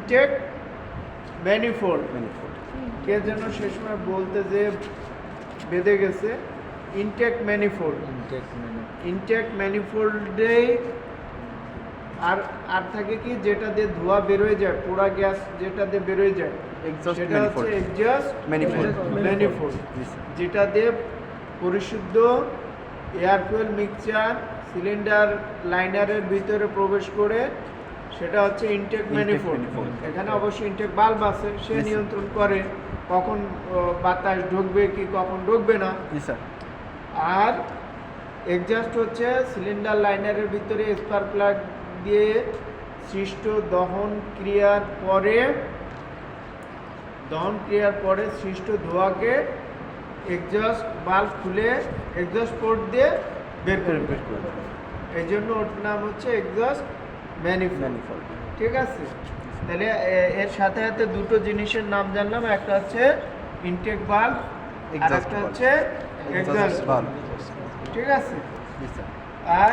Intact manifold. কে যেন সে সময় বলতে যে বেঁধে গেছে ইনটেক ম্যানিফোল্ড। ইনটেক ম্যানিফোল্ডে আর আর থাকে কি, যেটা দিয়ে ধোঁয়া বেরোয় যায়, পোড়া গ্যাস যেটা দিয়ে বেরোয় যায়, সেটা হচ্ছে এক্সজস্ট ম্যানিফোল্ড। যেটা দিয়ে পরিশুদ্ধ এয়ার ফুয়েল মিক্সচার সিলিন্ডার লাইনারের ভিতরে প্রবেশ করে, সেটা হচ্ছে ইনটেক ম্যানিফোল্ড। এখানে অবশ্যই ইনটেক বাল্ব আছে, সে নিয়ন্ত্রণ করে কখন বাতাস ঢুকবে কি কখন ঢুকবে না। আর এক্সজস্ট হচ্ছে সিলিন্ডার লাইনারের ভিতরে স্পার্ক প্লাগ দিয়ে সৃষ্ট দহন ক্রিয়ার পরে সৃষ্ট ধোঁয়াকে এক্সজস্ট বাল্ব খুলে এক্সজস্ট পোর্ট দিয়ে বের করে। এই জন্য ওর নাম হচ্ছে এক্সজস্ট ম্যানিফোল্ড। ঠিক আছে, তাহলে এর সাথে সাথে দুটো জিনিসের নাম জানলাম, একটা হচ্ছে ইনটেক বাল্ব আর একটা হচ্ছে এক্সজস্ট বাল্ব। ঠিক আছে, আর